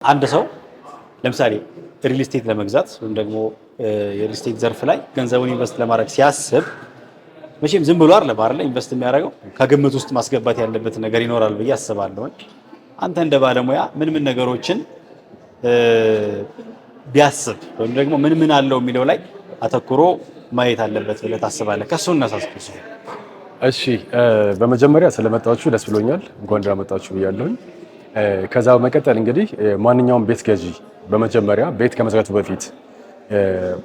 አንድ ሰው ለምሳሌ ሪል ስቴት ለመግዛት ወይም ደግሞ የሪል ስቴት ዘርፍ ላይ ገንዘቡን ኢንቨስት ለማድረግ ሲያስብ መቼም ዝም ብሎ አይደለም ኢንቨስት የሚያደርገው ከግምት ውስጥ ማስገባት ያለበት ነገር ይኖራል ብዬ አስባለሁ። አንተ እንደ ባለሙያ ምን ነገሮችን ቢያስብ ወይም ደግሞ ምን አለው የሚለው ላይ አተኩሮ ማየት አለበት ብለህ ታስባለህ? ከሱ እናሳስብስ። እሺ፣ በመጀመሪያ ስለመጣችሁ ደስ ብሎኛል። እንኳን ደህና መጣችሁ ብያለሁኝ። ከዛ በመቀጠል እንግዲህ ማንኛውም ቤት ገዢ በመጀመሪያ ቤት ከመዝጋቱ በፊት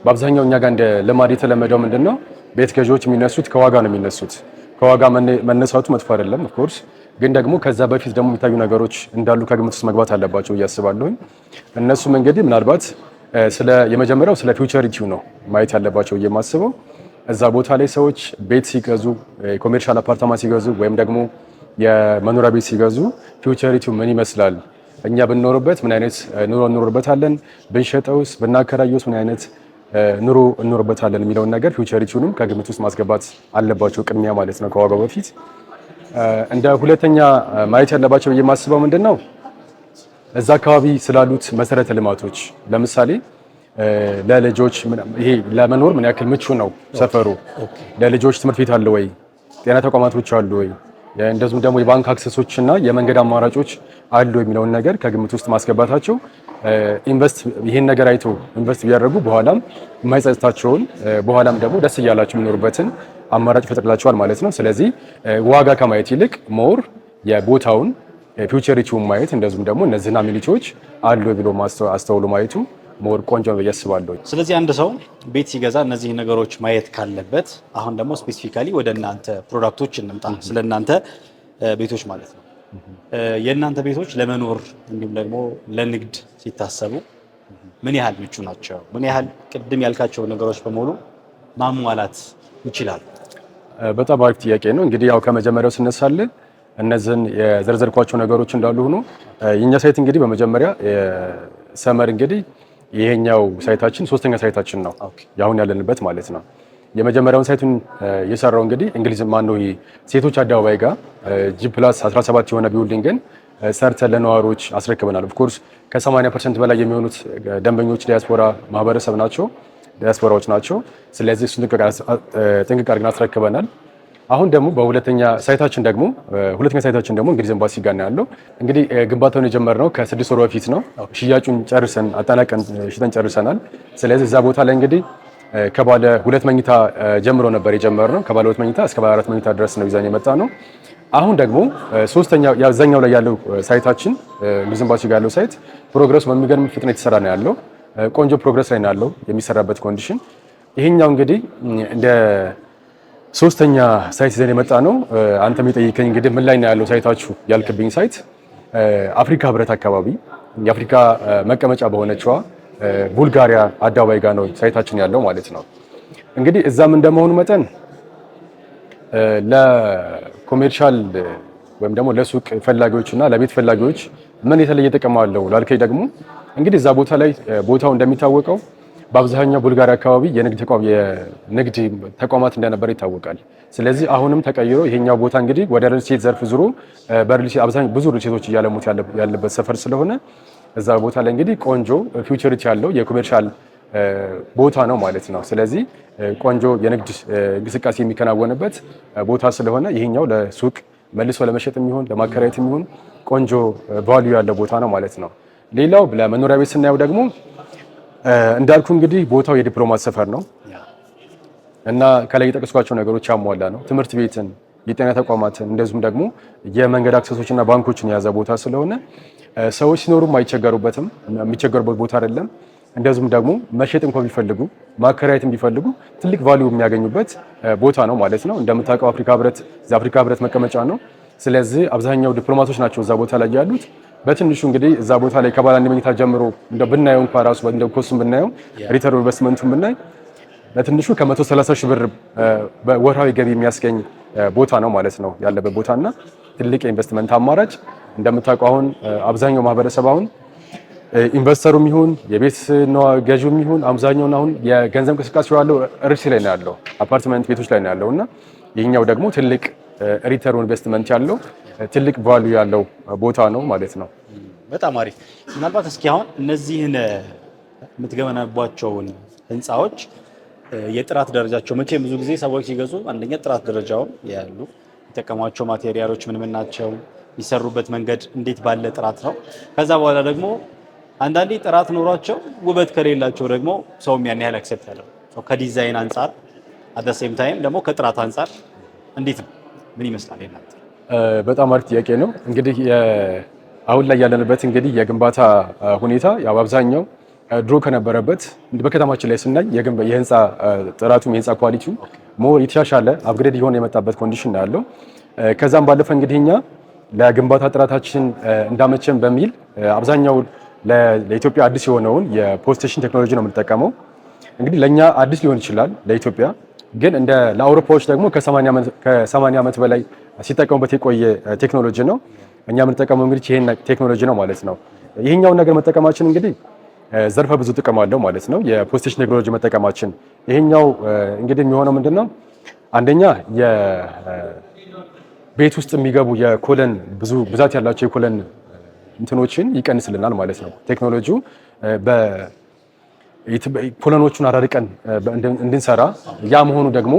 በአብዛኛው እኛ ጋር እንደ ልማድ የተለመደው ምንድነው ቤት ገዢዎች የሚነሱት ከዋጋ ነው የሚነሱት። ከዋጋ መነሳቱ መጥፎ አይደለም ኦፍ ኮርስ፣ ግን ደግሞ ከዛ በፊት ደግሞ የሚታዩ ነገሮች እንዳሉ ከግምት ውስጥ መግባት አለባቸው እያስባለሁኝ። እነሱም እንግዲህ ምናልባት የመጀመሪያው ስለ ፊውቸሪቲው ነው ማየት ያለባቸው የማስበው። እዛ ቦታ ላይ ሰዎች ቤት ሲገዙ፣ ኮሜርሻል አፓርታማ ሲገዙ ወይም ደግሞ የመኖሪያ ቤት ሲገዙ ፊውቸሪቲው ምን ይመስላል፣ እኛ ብንኖርበት ምን አይነት ኑሮ እንኖርበታለን፣ ብንሸጠውስ ብናከራየውስ ምን አይነት ኑሮ እንኖርበታለን የሚለውን ነገር ፊውቸሪቲውንም ከግምት ውስጥ ማስገባት አለባቸው ቅድሚያ ማለት ነው ከዋጋው በፊት። እንደ ሁለተኛ ማየት ያለባቸው የማስበው ምንድነው እዛ አካባቢ ስላሉት መሰረተ ልማቶች፣ ለምሳሌ ለልጆች ይሄ ለመኖር ምን ያክል ምቹ ነው ሰፈሩ፣ ለልጆች ትምህርት ቤት አለ ወይ፣ ጤና ተቋማቶች አሉ ወይ፣ እንደዚሁም ደግሞ የባንክ አክሰሶች እና የመንገድ አማራጮች አሉ የሚለውን ነገር ከግምት ውስጥ ማስገባታቸው ይሄን ነገር አይቶ ኢንቨስት ቢያደርጉ በኋላም የማይጸጽታቸውን በኋላም ደግሞ ደስ እያላቸው የሚኖሩበትን አማራጭ ይፈጥርላቸዋል ማለት ነው። ስለዚህ ዋጋ ከማየት ይልቅ ሞር የቦታውን ፊውቸሪቲውን ማየት እንደዚሁም ደግሞ እነዚህን አሚኒቲዎች አሉ ብሎ አስተውሎ ማየቱ ሞር ቆንጆ ነው ያስባለሁ። ስለዚህ አንድ ሰው ቤት ሲገዛ እነዚህ ነገሮች ማየት ካለበት፣ አሁን ደግሞ ስፔሲፊካሊ ወደ እናንተ ፕሮዳክቶች እንምጣ። ስለ እናንተ ቤቶች ማለት ነው። የእናንተ ቤቶች ለመኖር እንዲሁም ደግሞ ለንግድ ሲታሰቡ ምን ያህል ምቹ ናቸው? ምን ያህል ቅድም ያልካቸው ነገሮች በሙሉ ማሟላት ይችላል? በጣም አሪፍ ጥያቄ ነው። እንግዲህ ያው ከመጀመሪያው ስነሳለን እነዚህን የዘርዘርኳቸው ነገሮች እንዳሉ ሆኖ የኛ ሳይት እንግዲህ በመጀመሪያ ሰመር እንግዲህ ይሄኛው ሳይታችን ሶስተኛ ሳይታችን ነው ያሁን ያለንበት ማለት ነው። የመጀመሪያውን ሳይቱን የሰራው እንግዲህ እንግሊዝ ሴቶች አደባባይ ጋር G+17 የሆነ ቢልዲንግን ሰርተን ለነዋሪዎች አስረክበናል። ኦፍ ኮርስ ከ80% በላይ የሚሆኑት ደንበኞች ዲያስፖራዎች ናቸው። ስለዚህ እሱን ጥንቅቅ አድርገን አስረክበናል። አሁን ደግሞ ሁለተኛ ሳይታችን ደግሞ እንግሊዝ ኤምባሲ ጋር ነው ያለው። እንግዲህ ግንባታውን የጀመርነው ከ6 ወር በፊት ነው። ሽያጩን ጨርሰን አጠናቀን ሽጠን ጨርሰናል። ስለዚህ እዛ ቦታ ላይ እንግዲህ ከባለ 2 መኝታ ጀምሮ ነበር የጀመርነው። ከባለ 2 መኝታ እስከ ባለ 4 መኝታ ድረስ ነው ይዘን የመጣ ነው። አሁን ደግሞ ያዛኛው ላይ ያለው ሳይታችን እንግሊዝ ኤምባሲ ጋር ያለው ሳይት ፕሮግረሱ በሚገርም ፍጥነት የተሰራ ነው ያለው። ቆንጆ ፕሮግረስ ላይ ነው ያለው የሚሰራበት ኮንዲሽን። ይሄኛው እንግዲህ እንደ ሶስተኛ ሳይት ይዘን የመጣ ነው። አንተም የጠየቀኝ እንግዲህ ምን ላይ ነው ያለው ሳይታችሁ ያልክብኝ ሳይት አፍሪካ ህብረት አካባቢ የአፍሪካ መቀመጫ በሆነችዋ ቡልጋሪያ አደባባይ ጋር ነው ሳይታችን ያለው ማለት ነው። እንግዲህ እዛም እንደመሆኑ መጠን ለኮሜርሻል ወይም ደግሞ ለሱቅ ፈላጊዎችና ለቤት ፈላጊዎች ምን የተለየ ጥቅም አለው ላልከኝ ደግሞ እንግዲህ እዛ ቦታ ላይ ቦታው እንደሚታወቀው በአብዛኛው ቡልጋሪያ አካባቢ የንግድ ተቋማት እንደነበረ ይታወቃል። ስለዚህ አሁንም ተቀይሮ ይሄኛው ቦታ እንግዲህ ወደ ሪል ስቴት ዘርፍ ዙሮ አብዛኛው ብዙ ሪል ስቴቶች እያለሙት ያለበት ሰፈር ስለሆነ እዛ ቦታ ላይ እንግዲህ ቆንጆ ፊውቸሪቲ ያለው የኮሜርሻል ቦታ ነው ማለት ነው። ስለዚህ ቆንጆ የንግድ እንቅስቃሴ የሚከናወንበት ቦታ ስለሆነ ይሄኛው ለሱቅ መልሶ ለመሸጥ የሚሆን ለማከራየት የሚሆን ቆንጆ ቫልዩ ያለው ቦታ ነው ማለት ነው። ሌላው ለመኖሪያ ቤት ስናየው ደግሞ እንዳልኩ እንግዲህ ቦታው የዲፕሎማት ሰፈር ነው እና ከላይ የጠቀስኳቸው ነገሮች ያሟላ ነው። ትምህርት ቤትን፣ የጤና ተቋማትን እንደዚሁም ደግሞ የመንገድ አክሰሶችና ባንኮችን የያዘ ቦታ ስለሆነ ሰዎች ሲኖሩም አይቸገሩበትም። የሚቸገሩበት ቦታ አይደለም። እንደዚሁም ደግሞ መሸጥ እንኳን ቢፈልጉ ማከራየትም ቢፈልጉ ትልቅ ቫልዩ የሚያገኙበት ቦታ ነው ማለት ነው። እንደምታውቀው አፍሪካ ህብረት መቀመጫ ነው። ስለዚህ አብዛኛው ዲፕሎማቶች ናቸው እዛ ቦታ ላይ ያሉት። በትንሹ እንግዲህ እዛ ቦታ ላይ ከባለ 1 መኝታ ጀምሮ ብናየው እንኳን ራሱ ኮስቱም ብናየው ሪተርን ኢንቨስትመንቱን ብናይ በትንሹ ከ130 ሺህ ብር በወርሃዊ ገቢ የሚያስገኝ ቦታ ነው ማለት ነው ያለበት ቦታና ትልቅ የኢንቨስትመንት አማራጭ። እንደምታውቀው አሁን አብዛኛው ማህበረሰብ አሁን ኢንቨስተሩም ይሁን የቤት ገዢውም ይሁን አብዛኛው አሁን የገንዘብ እንቅስቃሴ ያለው ሪል ላይ ነው ያለው፣ አፓርትመንት ቤቶች ላይ ነው ያለውና ይሄኛው ደግሞ ትልቅ ሪተርን ኢንቨስትመንት ያለው ትልቅ ቫልዩ ያለው ቦታ ነው ማለት ነው። በጣም አሪፍ። ምናልባት እስኪ አሁን እነዚህን የምትገነቧቸውን ህንፃዎች የጥራት ደረጃቸው መቼም ብዙ ጊዜ ሰዎች ሲገዙ አንደኛ ጥራት ደረጃውን ያሉ የሚጠቀሟቸው ማቴሪያሎች ምን ናቸው፣ የሚሰሩበት መንገድ እንዴት ባለ ጥራት ነው። ከዛ በኋላ ደግሞ አንዳንዴ ጥራት ኖሯቸው ውበት ከሌላቸው ደግሞ ሰውም ያን ያህል አክሰፕት ያለው ከዲዛይን አንጻር አት ሴም ታይም ደግሞ ከጥራት አንጻር እንዴት ነው? ምን ይመስላል እናንተ? በጣም አሪፍ ጥያቄ ነው። እንግዲህ አሁን ላይ ያለንበት እንግዲህ የግንባታ ሁኔታ ያው አብዛኛው ድሮ ከነበረበት በከተማችን ላይ ስናይ የህንፃ ጥራቱም የህንፃ ኳሊቲው ሞር የተሻሻለ አፕግሬድ እየሆነ የመጣበት ኮንዲሽን ነው ያለው። ከዛም ባለፈ እንግዲህ እኛ ለግንባታ ጥራታችን እንዳመቸን በሚል አብዛኛው ለኢትዮጵያ አዲስ የሆነውን የፖስቴሽን ቴክኖሎጂ ነው የምንጠቀመው። እንግዲህ ለኛ አዲስ ሊሆን ይችላል ለኢትዮጵያ፣ ግን እንደ ለአውሮፓዎች ደግሞ ከ80 ዓመት በላይ ሲጠቀሙበት የቆየ ቴክኖሎጂ ነው። እኛ የምንጠቀመው እንግዲህ ይሄን ቴክኖሎጂ ነው ማለት ነው። ይሄኛውን ነገር መጠቀማችን እንግዲህ ዘርፈ ብዙ ጥቅም አለው ማለት ነው። የፖስቴሽን ቴክኖሎጂ መጠቀማችን ይሄኛው እንግዲህ የሚሆነው ምንድነው? አንደኛ የቤት ውስጥ የሚገቡ የኮለን ብዛት ያላቸው የኮለን እንትኖችን ይቀንስልናል ማለት ነው። ቴክኖሎጂው ኮለኖቹን አራርቀን እንድንሰራ ያ መሆኑ ደግሞ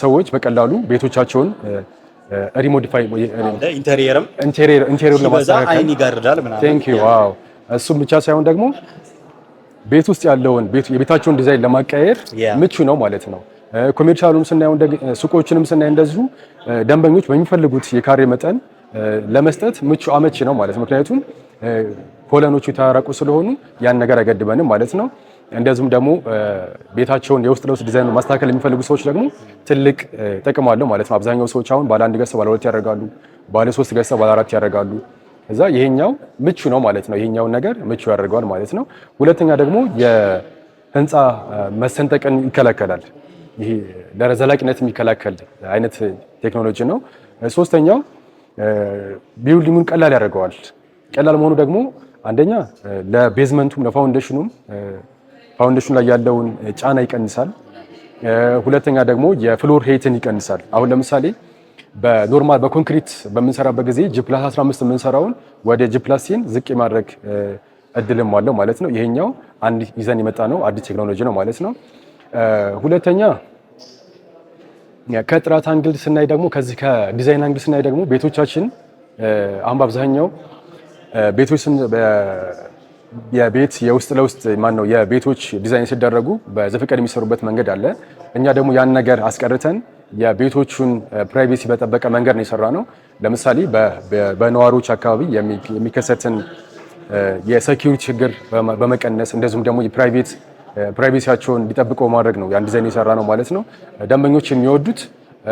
ሰዎች በቀላሉ ቤቶቻቸውን ሪሞዲፋይ ኢንቴሪየር ለማስተካከል አይን ይጋርዳል ምናምን። ቴንክ ዩ ዋው። እሱም ብቻ ሳይሆን ደግሞ ቤት ውስጥ ያለውን የቤታቸውን ዲዛይን ለማቀየር ምቹ ነው ማለት ነው። ኮሜርሻሉም ስናየው ሱቆችንም ስናይ እንደዚሁ ደንበኞች በሚፈልጉት የካሬ መጠን ለመስጠት ምቹ አመቺ ነው ማለት ነው። ምክንያቱም ኮለኖቹ የተራራቁ ስለሆኑ ያን ነገር አይገድበንም ማለት ነው። እንደዚሁም ደግሞ ቤታቸውን የውስጥ ለውስጥ ዲዛይን ማስተካከል የሚፈልጉ ሰዎች ደግሞ ትልቅ ጥቅም አለው ማለት ነው። አብዛኛው ሰዎች አሁን ባለ 1 ገጽ ባለ 2 ያደርጋሉ፣ ባለ 3 ገጽ ባለ 4 ያደርጋሉ። እዛ ይሄኛው ምቹ ነው ማለት ነው። ይሄኛውን ነገር ምቹ ያደርገዋል ማለት ነው። ሁለተኛ ደግሞ የህንፃ መሰንጠቅን ይከላከላል። ይሄ ለዘላቂነት የሚከላከል አይነት ቴክኖሎጂ ነው። ሶስተኛው ቢልዲንጉን ቀላል ያደርገዋል። ቀላል መሆኑ ደግሞ አንደኛ ለቤዝመንቱም ለፋውንዴሽኑም ፋውንዴሽኑ ላይ ያለውን ጫና ይቀንሳል። ሁለተኛ ደግሞ የፍሎር ሄይትን ይቀንሳል። አሁን ለምሳሌ በኖርማል በኮንክሪት በምንሰራበት ጊዜ G+15 የምንሰራውን ወደ G+10 ዝቅ የማድረግ እድልም አለው ማለት ነው። ይሄኛው አንድ ይዘን የመጣ ነው አዲስ ቴክኖሎጂ ነው ማለት ነው። ሁለተኛ ከጥራት አንግል ስናይ ደግሞ ከዚህ ከዲዛይን አንግል ስናይ ደግሞ ቤቶቻችን አሁን በአብዛኛው ቤቶች የቤት የውስጥ ለውስጥ ማነው የቤቶች ዲዛይን ሲደረጉ በዘፈቀድ የሚሰሩበት መንገድ አለ። እኛ ደግሞ ያን ነገር አስቀርተን የቤቶቹን ፕራይቬሲ በጠበቀ መንገድ ነው የሰራ ነው። ለምሳሌ በነዋሪዎች አካባቢ የሚከሰትን የሴኩሪቲ ችግር በመቀነስ እንደዚሁም ደግሞ ፕራይቬሲያቸውን እንዲጠብቁ ማድረግ ነው ያን ዲዛይን የሰራ ነው ማለት ነው። ደንበኞች የሚወዱት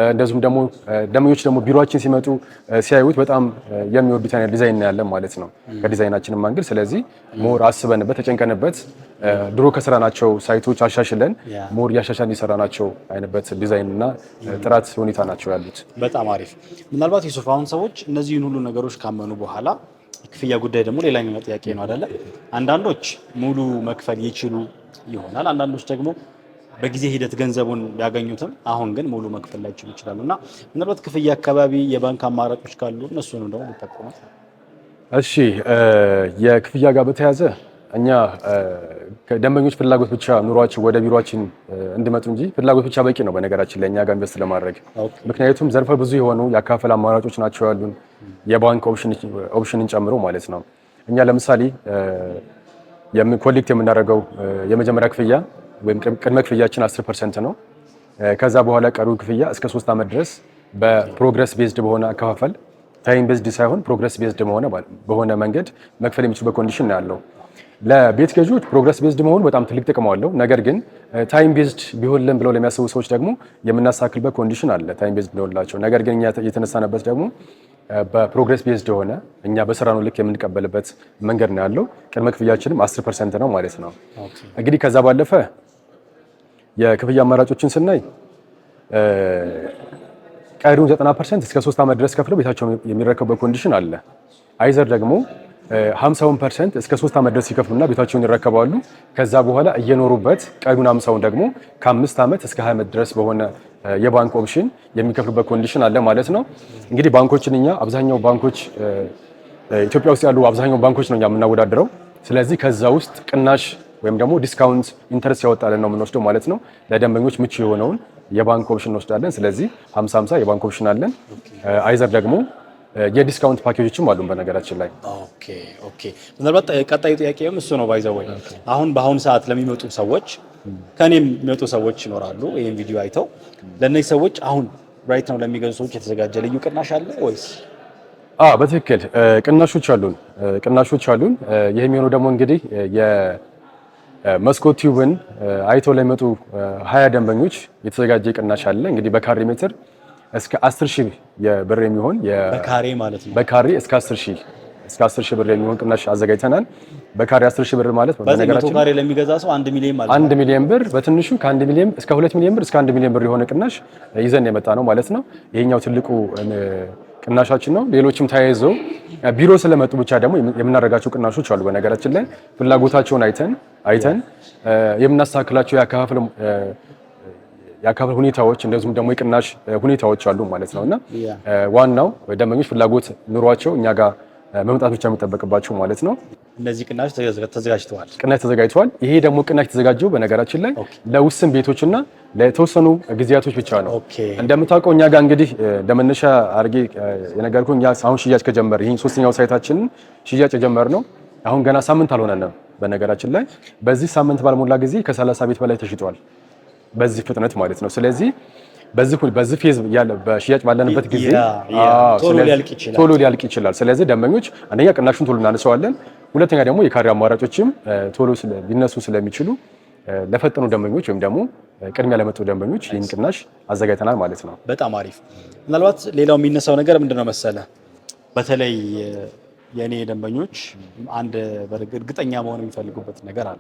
እንደዚሁም ደግሞ ደንበኞች ደግሞ ቢሮአችን ሲመጡ ሲያዩት በጣም የሚወዱት አይነት ዲዛይን ነው ያለን ማለት ነው ከዲዛይናችንም አንግል። ስለዚህ ሞር አስበንበት ተጨንቀንበት ድሮ ከሰራናቸው ሳይቶች አሻሽለን ሞር ያሻሻልን የሰራናቸው አይነት ዲዛይን እና ጥራት ሁኔታ ናቸው ያሉት። በጣም አሪፍ። ምናልባት ዩሱፍ አሁን ሰዎች እነዚህን ሁሉ ነገሮች ካመኑ በኋላ የክፍያ ጉዳይ ደግሞ ሌላኛው ጥያቄ ነው አይደለ? አንዳንዶች ሙሉ መክፈል ይችሉ ይሆናል፣ አንዳንዶች ደግሞ በጊዜ ሂደት ገንዘቡን ቢያገኙትም አሁን ግን ሙሉ መክፈል ላይችሉ ይችላሉ እና ምናልባት ክፍያ አካባቢ የባንክ አማራጮች ካሉ እነሱን ደግሞ ሊጠቀሙ። እሺ፣ የክፍያ ጋር በተያያዘ እኛ ከደንበኞች ፍላጎት ብቻ ኑሯቸው ወደ ቢሮአችን እንዲመጡ እንጂ ፍላጎት ብቻ በቂ ነው በነገራችን ላይ እኛ ጋር ኢንቨስት ለማድረግ። ምክንያቱም ዘርፈ ብዙ የሆኑ የአካፈል አማራጮች ናቸው ያሉን የባንክ ኦፕሽንን ጨምሮ ማለት ነው። እኛ ለምሳሌ ኮሌክት የምናደርገው የመጀመሪያ ክፍያ ወይም ቅድመ ክፍያችን 10% ነው። ከዛ በኋላ ቀሪው ክፍያ እስከ 3 ዓመት ድረስ በፕሮግረስ ቤዝድ በሆነ አከፋፈል ታይም ቤዝድ ሳይሆን ፕሮግረስ ቤዝድ በሆነ መንገድ መክፈል የሚችሉበት ኮንዲሽን ነው ያለው። ለቤት ገዢዎች ፕሮግረስ ቤዝድ መሆኑ በጣም ትልቅ ጥቅም አለው። ነገር ግን ታይም ቤዝድ ቢሆንልን ብለው ለሚያስቡ ሰዎች ደግሞ የምናሳክልበት ኮንዲሽን አለ ታይም ቤዝድ ቢሆንላቸው። ነገር ግን እኛ የተነሳነበት ደግሞ በፕሮግረስ ቤዝድ የሆነ እኛ በስራነው ልክ የምንቀበልበት መንገድ ነው ያለው። ቅድመ ክፍያችንም 10% ነው ማለት ነው። እንግዲህ ከዛ ባለፈ የክፍያ አማራጮችን ስናይ ቀሪውን 90% እስከ 3 ዓመት ድረስ ከፍለው ቤታቸውን የሚረከቡበት ኮንዲሽን አለ። አይዘር ደግሞ 50% እስከ 3 ዓመት ድረስ ይከፍሉና ቤታቸውን ይረከባሉ። ከዛ በኋላ እየኖሩበት ቀሪውን 50% ደግሞ ከ5 ዓመት እስከ 20 ዓመት ድረስ በሆነ የባንክ ኦፕሽን የሚከፍሉበት ኮንዲሽን አለ ማለት ነው። እንግዲህ ባንኮችን እኛ አብዛኛው ባንኮች ኢትዮጵያ ውስጥ ያሉ አብዛኛው ባንኮች ነው እኛ የምናወዳድረው። ስለዚህ ከዛ ውስጥ ቅናሽ ወይም ደግሞ ዲስካውንት ኢንተረስት ያወጣልን ነው የምንወስደው ማለት ነው። ለደንበኞች ምቹ የሆነውን የባንክ ኦፕሽን እንወስዳለን። ስለዚህ 50-50 የባንክ ኦፕሽን አለን። አይዘር ደግሞ የዲስካውንት ፓኬጆችም አሉን በነገራችን ላይ። ኦኬ ምናልባት ቀጣዩ ጥያቄም እሱ ነው። ባይዘው ወይ በአሁን ሰዓት ለሚመጡ ሰዎች ከኔም የሚመጡ ሰዎች ይኖራሉ ይሄን ቪዲዮ አይተው፣ ለነዚህ ሰዎች አሁን ራይት ነው ለሚገዙ ሰዎች የተዘጋጀ ልዩ ቅናሽ አለ ወይስ? በትክክል ቅናሾች አሉን። ይሄ የሚሆነው ደግሞ እንግዲህ የመስኮት ቲዩብን አይተው ለሚመጡ 20 ደንበኞች የተዘጋጀ ቅናሽ አለ። እንግዲህ በካሬ ሜትር እስከ 10,000 ብር የሚሆን በካሬ ማለት ነው። በካሬ እስከ 10,000 ብር የሚሆን ቅናሽ አዘጋጅተናል። በካሬ 10,000 ብር ማለት በነገራችን ካሬ ለሚገዛ ሰው 1 ሚሊዮን ማለት ነው። 1 ሚሊዮን ብር በትንሹ ከ1 ሚሊዮን እስከ 2 ሚሊዮን ብር እስከ 1 ሚሊዮን ብር የሆነ ቅናሽ ይዘን የመጣ ነው ማለት ነው። ይሄኛው ትልቁ ቅናሻችን ነው። ሌሎችም ተያይዘው ቢሮ ስለመጡ ብቻ ደግሞ የምናደርጋቸው ቅናሾች አሉ። በነገራችን ላይ ፍላጎታቸውን አይተን የምናስተካክላቸው የአካባቢ ሁኔታዎች እንደዚሁም ደግሞ የቅናሽ ሁኔታዎች አሉ ማለት ነውና ዋናው ደንበኞች ፍላጎት ኑሯቸው እኛ ጋር መምጣት ብቻ የሚጠበቅባቸው ማለት ነው። እነዚህ ቅናሽ ተዘጋጅተዋል። ይሄ ደግሞ ቅናሽ ተዘጋጀው በነገራችን ላይ ለውስን ቤቶችና ለተወሰኑ ጊዜያቶች ብቻ ነው። እንደምታውቀው እኛ ጋር እንግዲህ ለመነሻ አድርጌ የነገርኩህ እኛ አሁን ሽያጭ ከጀመረ ይሄን ሶስተኛው ሳይታችንን ሽያጭ የጀመርነው አሁን ገና ሳምንት አልሆነንም። በነገራችን ላይ በዚህ ሳምንት ባልሞላ ጊዜ ከ30 ቤት በላይ ተሽጧል። በዚህ ፍጥነት ማለት ነው። ስለዚህ በዚህ ፌዝ ያለ በሽያጭ ባለንበት ጊዜ ቶሎ ሊያልቅ ይችላል። ስለዚህ ደንበኞች አንደኛ ቅናሹን ቶሎ እናነሳዋለን፣ ሁለተኛ ደግሞ የካሬ አማራጮችም ቶሎ ሊነሱ ስለሚችሉ ለፈጠኑ ደንበኞች ወይም ደግሞ ቅድሚያ ለመጡ ደንበኞች ይህን ቅናሽ አዘጋጅተናል ማለት ነው። በጣም አሪፍ። ምናልባት ሌላው የሚነሳው ነገር ምንድነው መሰለ፣ በተለይ የኔ ደንበኞች አንድ እርግጠኛ መሆን የሚፈልጉበት ነገር አለ።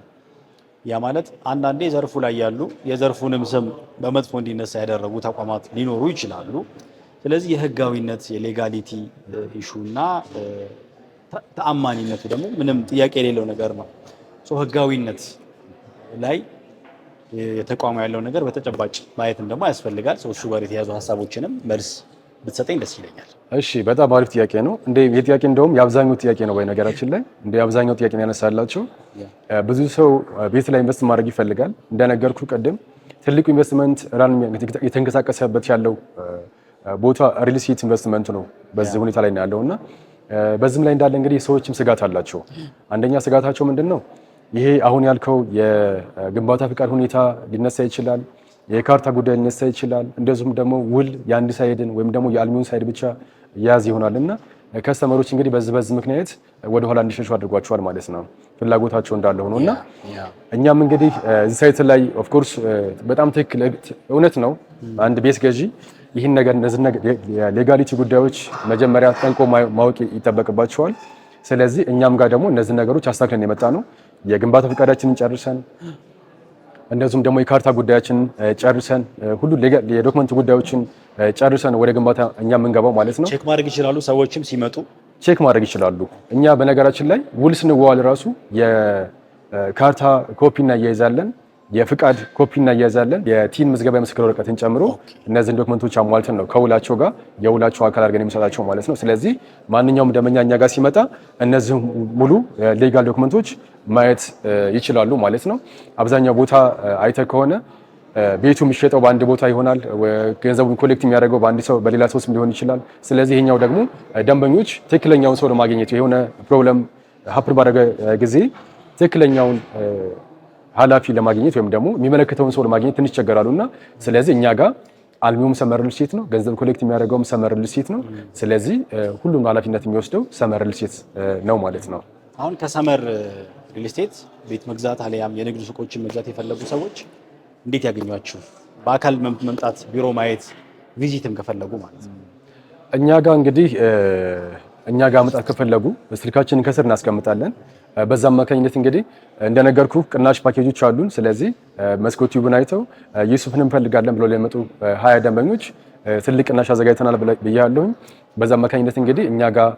ያ ማለት አንዳንዴ ዘርፉ ላይ ያሉ የዘርፉንም ስም በመጥፎ እንዲነሳ ያደረጉ ተቋማት ሊኖሩ ይችላሉ። ስለዚህ የህጋዊነት የሌጋሊቲ ኢሹና ተአማኒነቱ ደግሞ ምንም ጥያቄ የሌለው ነገር ነው። ህጋዊነት ላይ የተቋሙ ያለው ነገር በተጨባጭ ማየትም ደግሞ ያስፈልጋል። እሱ ጋር የተያዙ ሀሳቦችንም መልስ ብትሰጠኝ ደስ ይለኛል። እሺ፣ በጣም አሪፍ ጥያቄ ነው። ይሄ ጥያቄ እንደውም የአብዛኛው ጥያቄ ነው። በነገራችን ላይ የአብዛኛው ጥያቄ ነው ያነሳላቸው። ብዙ ሰው ቤት ላይ ኢንቨስት ማድረግ ይፈልጋል። እንደነገርኩ ቀደም ትልቁ ኢንቨስትመንት የተንቀሳቀሰበት ያለው ቦታ ሪል ስቴት ኢንቨስትመንት ነው። በዚህ ሁኔታ ላይ ነው ያለውና በዚህም ላይ እንዳለ እንግዲህ ሰዎችም ስጋት አላቸው። አንደኛ ስጋታቸው ምንድነው? ይሄ አሁን ያልከው የግንባታ ፍቃድ ሁኔታ ሊነሳ ይችላል። የካርታ ጉዳይ ሊነሳ ይችላል። እንደዚሁም ደግሞ ውል የአንድ ሳይድን ወይም ደግሞ የአልሚውን ሳይድ ብቻ ያዝ ይሆናልና ከስተመሮች እንግዲህ በዚህ ምክንያት ወደ ኋላ እንዲሸሹ አድርጓቸዋል ማለት ነው። ፍላጎታቸው እንዳለ ሆኖና እኛም እንግዲህ እዚህ ሳይት ላይ ኦፍ ኮርስ በጣም ትክክል እውነት ነው። አንድ ቤት ገዢ ይህን ነገር እነዚህ ሌጋሊቲ ጉዳዮች መጀመሪያ ጠንቆ ማወቅ ይጠበቅባቸዋል። ስለዚህ እኛም ጋር ደግሞ እነዚህ ነገሮች አስተካክለን የመጣ ነው። የግንባታ ፍቃዳችንን ጨርሰን እንደዚሁም ደግሞ የካርታ ጉዳያችን ጨርሰን ሁሉ የዶክመንት ጉዳዮችን ጨርሰን ወደ ግንባታ እኛ የምንገባው ማለት ነው። ቼክ ማድረግ ይችላሉ። ሰዎችም ሲመጡ ቼክ ማድረግ ይችላሉ። እኛ በነገራችን ላይ ውል ስንዋዋል ራሱ የካርታ ኮፒ እናያይዛለን፣ የፍቃድ ኮፒ እናያይዛለን፣ የቲን ምዝገባ የምስክር ወረቀትን ጨምሮ እነዚህን ዶክመንቶች አሟልተን ነው ከውላቸው ጋር የውላቸው አካል አድርገን የሚሰጣቸው ማለት ነው። ስለዚህ ማንኛውም ደንበኛ እኛ ጋር ሲመጣ እነዚህ ሙሉ ሌጋል ዶክመንቶች ማየት ይችላሉ ማለት ነው። አብዛኛው ቦታ አይተ ከሆነ ቤቱ የሚሸጠው በአንድ ቦታ ይሆናል። ገንዘቡን ኮሌክት የሚያደርገው በአንድ ሰው በሌላ ሰው ስም ሊሆን ይችላል። ስለዚህ ይሄኛው ደግሞ ደንበኞች ትክክለኛውን ሰው ለማግኘት የሆነ ፕሮብለም ሀፕን ባደረገ ጊዜ ትክክለኛውን ኃላፊ ለማግኘት ወይም ደግሞ የሚመለከተውን ሰው ለማግኘት ትንሽ ይቸገራሉና ስለዚህ እኛ ጋር አልሚውም ሰመር ሪል ስቴት ነው። ገንዘብ ኮሌክት የሚያደርገውም ሰመር ሪል ስቴት ነው። ስለዚህ ሁሉም ኃላፊነት የሚወስደው ሰመር ሪል ስቴት ነው ማለት ነው። አሁን ከሰመር ሪል ስቴት ቤት መግዛት አለያም የንግድ ሱቆችን መግዛት የፈለጉ ሰዎች እንዴት ያገኟችሁ? በአካል መምጣት ቢሮ ማየት ቪዚትም ከፈለጉ ማለት ነው። እኛ ጋር እንግዲህ እኛ ጋር መምጣት ከፈለጉ ስልካችንን ከስር እናስቀምጣለን። በዛ አማካኝነት እንግዲህ እንደነገርኩ ቅናሽ ፓኬጆች አሉን። ስለዚህ መስኮት ዩብን አይተው ዩሱፍን እንፈልጋለን ብለው ለመጡ 20 ደንበኞች ትልቅ ቅናሽ አዘጋጅተናል ብያለሁኝ። በዛ አማካኝነት እንግዲህ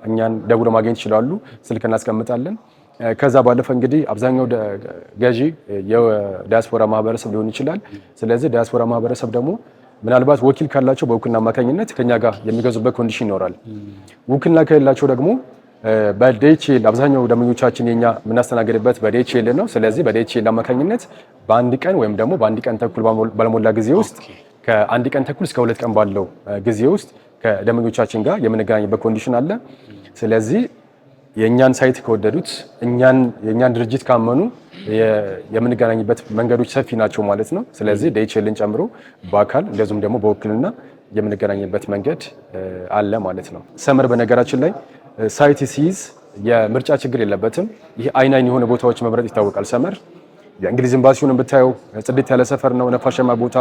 እኛን ደውለው ማግኘት ይችላሉ። ስልክ እናስቀምጣለን። ከዛ ባለፈ እንግዲህ አብዛኛው ገዢ የዲያስፖራ ማህበረሰብ ሊሆን ይችላል። ስለዚህ ዲያስፖራ ማህበረሰብ ደግሞ ምናልባት ወኪል ካላቸው በውክልና አማካኝነት ከኛ ጋር የሚገዙበት ኮንዲሽን ይኖራል። ውክልና ከሌላቸው ደግሞ በዲኤችኤል አብዛኛው ደንበኞቻችን የኛ የምናስተናግድበት በዲኤችኤል ነው። ስለዚህ በዲኤችኤል አማካኝነት በአንድ ቀን ወይም ደግሞ በአንድ ቀን ተኩል ባልሞላ ጊዜ ውስጥ ከአንድ ቀን ተኩል እስከ 2 ቀን ባለው ጊዜ ውስጥ ከደንበኞቻችን ጋር የምንገናኝበት ኮንዲሽን አለ። ስለዚህ የኛን ሳይት ከወደዱት የኛን ድርጅት ካመኑ የምንገናኝበት መንገዶች ሰፊ ናቸው ማለት ነው። ስለዚህ ዲኤችኤልን ጨምሮ በአካል እንደዚሁም ደግሞ በውክልና የምንገናኝበት መንገድ አለ ማለት ነው። ሰመር በነገራችን ላይ ሳይት ሲይዝ የምርጫ ችግር የለበትም። ይሄ አይን የሆነ ቦታዎች መምረጥ ይታወቃል። ሰመር የእንግሊዝ ኤምባሲውን ብታየው ጽድት ያለ ሰፈር ነው። ነፋሻማ ቦታ፣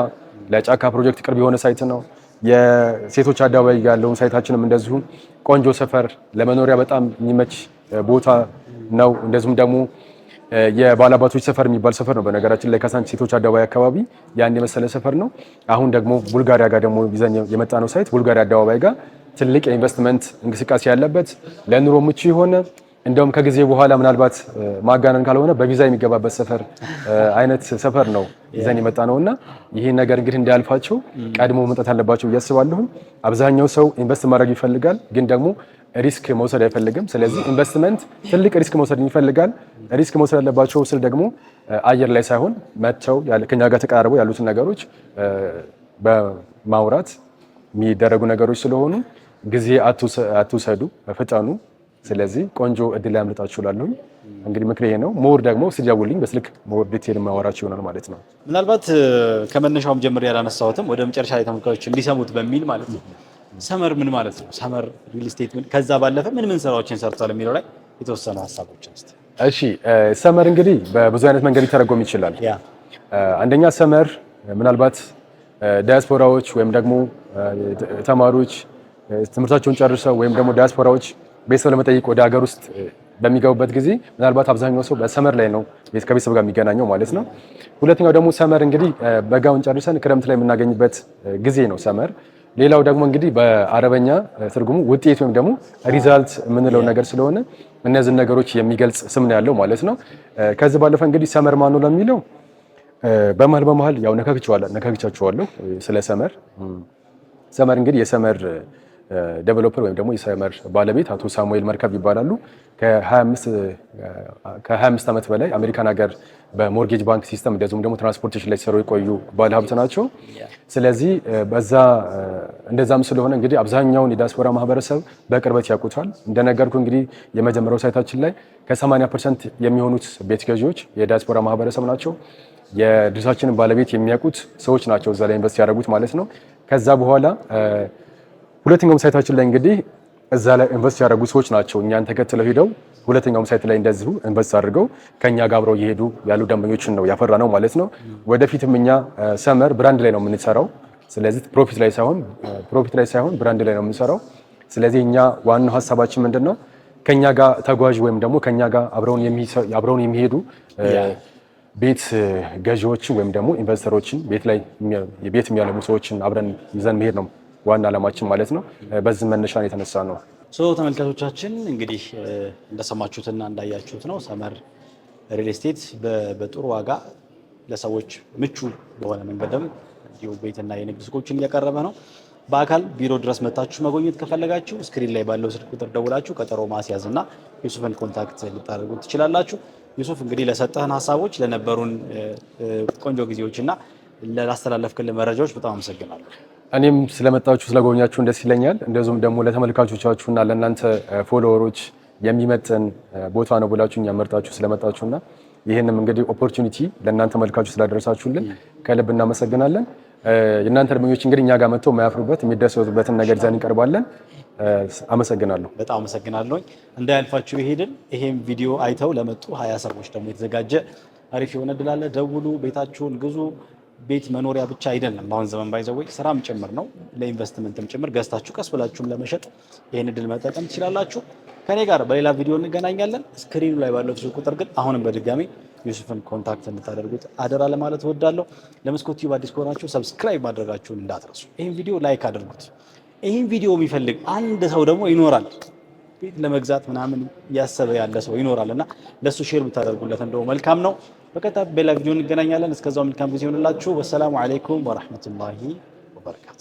ለጫካ ፕሮጀክት ቅርብ የሆነ ሳይት ነው። የሴቶች አደባባይ ያለውን ሳይታችንም እንደዚሁ ቆንጆ ሰፈር፣ ለመኖሪያ በጣም የሚመች ቦታ ነው። እንደዚሁም ደግሞ የባላባቶች ሰፈር የሚባል ሰፈር ነው። በነገራችን ላይ ካሳንቺስ ሴቶች አደባባይ አካባቢ ያን የመሰለ ሰፈር ነው። አሁን ደግሞ ቡልጋሪያ ጋር ደግሞ ይዘን የመጣ ነው ሳይት ቡልጋሪያ አደባባይ ጋር ትልቅ የኢንቨስትመንት እንቅስቃሴ ያለበት ለኑሮ ምቹ የሆነ እንደውም ከጊዜ በኋላ ምናልባት ማጋነን ካልሆነ በቪዛ የሚገባበት ሰፈር አይነት ሰፈር ነው ይዘን የመጣ ነውና ይሄን ነገር እንግዲህ እንዳያልፋቸው ቀድሞ መምጣት አለባቸው ብዬ አስባለሁ። አብዛኛው ሰው ኢንቨስት ማድረግ ይፈልጋል፣ ግን ደግሞ ሪስክ መውሰድ አይፈልግም። ስለዚህ ኢንቨስትመንት ትልቅ ሪስክ መውሰድ ይፈልጋል። ሪስክ መውሰድ ያለባቸው ስል ደግሞ አየር ላይ ሳይሆን መጥተው ከኛ ጋር ተቀራርበው ያሉትን ነገሮች በማውራት የሚደረጉ ነገሮች ስለሆኑ ጊዜ አትውሰዱ፣ ፍጠኑ። ስለዚህ ቆንጆ እድል ያምልጣችሁ እላለሁ። እንግዲህ ምክሬ ነው። ሞር ደግሞ ስደውልኝ በስልክ ሞር ዲቴል ማወራችሁ ይሆናል ማለት ነው። ምናልባት ከመነሻውም ጀምሮ ያላነሳሁትም ወደ መጨረሻ ላይ ተመልካቾች እንዲሰሙት በሚል ማለት ነው። ሰመር ምን ማለት ነው? ሰመር ሪል ስቴት ምን ከዛ ባለፈ ምን ስራዎችን ሰርቷል የሚለው ላይ የተወሰነ ሀሳቦችን እስቲ። እሺ፣ ሰመር እንግዲህ በብዙ አይነት መንገድ ሊተረጎም ይችላል። አንደኛ ሰመር ምናልባት ዲያስፖራዎች ወይም ደግሞ ተማሪዎች ትምህርታቸውን ጨርሰው ወይም ደግሞ ዲያስፖራዎች ቤተሰብ ለመጠየቅ ወደ ሀገር ውስጥ በሚገቡበት ጊዜ ምናልባት አብዛኛው ሰው በሰመር ላይ ነው ከቤተሰብ ጋር የሚገናኘው ማለት ነው። ሁለተኛው ደግሞ ሰመር እንግዲህ በጋውን ጨርሰን ክረምት ላይ የምናገኝበት ጊዜ ነው ሰመር። ሌላው ደግሞ እንግዲህ በአረበኛ ትርጉሙ ውጤት ወይም ደግሞ ሪዛልት የምንለው ነገር ስለሆነ እነዚህን ነገሮች የሚገልጽ ስም ነው ያለው ማለት ነው። ከዚህ ባለፈ እንግዲህ ሰመር ማን ነው ለሚለው በመሀል ያው ነካክቻችኋለሁ ስለ ሰመር። ሰመር እንግዲህ የሰመር ዴቨሎፐር ወይም ደግሞ የሰመር ባለቤት አቶ ሳሙኤል መርከብ ይባላሉ። ከ25 ዓመት በላይ አሜሪካን ሀገር በሞርጌጅ ባንክ ሲስተም እንደዚሁም ደግሞ ትራንስፖርቴሽን ላይ ሲሰሩ የቆዩ ባለሀብት ናቸው። ስለዚህ እንደዛም ስለሆነ እንግዲህ አብዛኛውን የዲያስፖራ ማህበረሰብ በቅርበት ያውቁታል። እንደነገርኩ እንግዲህ የመጀመሪያው ሳይታችን ላይ ከ80% የሚሆኑት ቤት ገዢዎች የዲያስፖራ ማህበረሰብ ናቸው። የድርሻችንን ባለቤት የሚያውቁት ሰዎች ናቸው እዛ ላይ ኢንቨስት ያደረጉት ማለት ነው። ከዛ በኋላ ሁለተኛውም ሳይታችን ላይ እንግዲህ እዛ ላይ ኢንቨስት ያደረጉ ሰዎች ናቸው እኛን ተከትለው ሄደው ሁለተኛውም ሳይት ላይ እንደዚሁ ኢንቨስት አድርገው ከኛ ጋር አብረው እየሄዱ ያሉ ደንበኞችን ነው ያፈራ ነው ማለት ነው። ወደፊትም እኛ ሰመር ብራንድ ላይ ነው የምንሰራው። ስለዚህ ፕሮፊት ላይ ሳይሆን ብራንድ ላይ ነው የምንሰራው። ስለዚህ እኛ ዋናው ሀሳባችን ምንድነው? ከኛ ጋር ተጓዥ ወይም ደግሞ ከኛ ጋር አብረውን የሚሄዱ ቤት ገዢዎችን ወይም ደግሞ ኢንቨስተሮችን ቤት የሚያለሙ ሰዎችን አብረን ይዘን መሄድ ነው ዋና ዓላማችን ማለት ነው። በዚህ መነሻን የተነሳ ነው። ተመልካቾቻችን እንግዲህ እንደሰማችሁትና እንዳያችሁት ነው ሰመር ሪል ስቴት በጥሩ ዋጋ ለሰዎች ምቹ በሆነ መንገድም እንዲሁ ቤትና የንግድ ሱቆችን እያቀረበ ነው። በአካል ቢሮ ድረስ መታችሁ መጎብኘት ከፈለጋችሁ ስክሪን ላይ ባለው ስልክ ቁጥር ደውላችሁ ቀጠሮ ማስያዝና ዩሱፍን ኮንታክት ልታደርጉ ትችላላችሁ። ዩሱፍ እንግዲህ ለሰጠህን ሀሳቦች፣ ለነበሩን ቆንጆ ጊዜዎችና ላስተላለፍክልን መረጃዎች በጣም አመሰግናለሁ። እኔም ስለመጣችሁ ስለጎብኛችሁ ደስ ይለኛል። እንደዚሁም ደግሞ ለተመልካቾቻችሁና ለእናንተ ፎሎወሮች የሚመጥን ቦታ ነው ብላችሁ እኛ መርጣችሁ ስለመጣችሁና ይህንም እንግዲህ ኦፖርቹኒቲ ለእናንተ ተመልካቾች ስላደረሳችሁልን ከልብ እናመሰግናለን። የእናንተ ደንበኞች እንግዲህ እኛ ጋር መጥተው የማያፍሩበት የሚደሰቱበትን ነገር ይዘን እንቀርባለን። አመሰግናለሁ። በጣም አመሰግናለሁ። እንዳያልፋችሁ ይሄድን ይሄም ቪዲዮ አይተው ለመጡ 20 ሰዎች ደግሞ የተዘጋጀ አሪፍ የሆነ እድል አለ። ደውሉ፣ ቤታችሁን ግዙ። ቤት መኖሪያ ብቻ አይደለም፣ በአሁን ዘመን ባይዘወይ ስራም ጭምር ነው። ለኢንቨስትመንትም ጭምር ገዝታችሁ ቀስ ብላችሁም ለመሸጥ ይህን እድል መጠቀም ትችላላችሁ። ከኔ ጋር በሌላ ቪዲዮ እንገናኛለን። ስክሪኑ ላይ ባለው ስልክ ቁጥር ግን አሁንም በድጋሚ ዩሱፍን ኮንታክት እንድታደርጉት አደራ ለማለት እወዳለሁ። ለመስኮት ቲዩብ አዲስ ከሆናችሁ ሰብስክራይብ ማድረጋችሁን እንዳትረሱ። ይህን ቪዲዮ ላይክ አድርጉት። ይህን ቪዲዮ የሚፈልግ አንድ ሰው ደግሞ ይኖራል፣ ቤት ለመግዛት ምናምን እያሰበ ያለ ሰው ይኖራል እና ለሱ ሼር ብታደርጉለት እንደው መልካም ነው። በቀጣይ በሌላ ቪዲዮ እንገናኛለን። እስከዛው መልካም ጊዜ ይሁንላችሁ። ወሰላሙ አለይኩም ወራህመቱላሂ ወበረካቱ።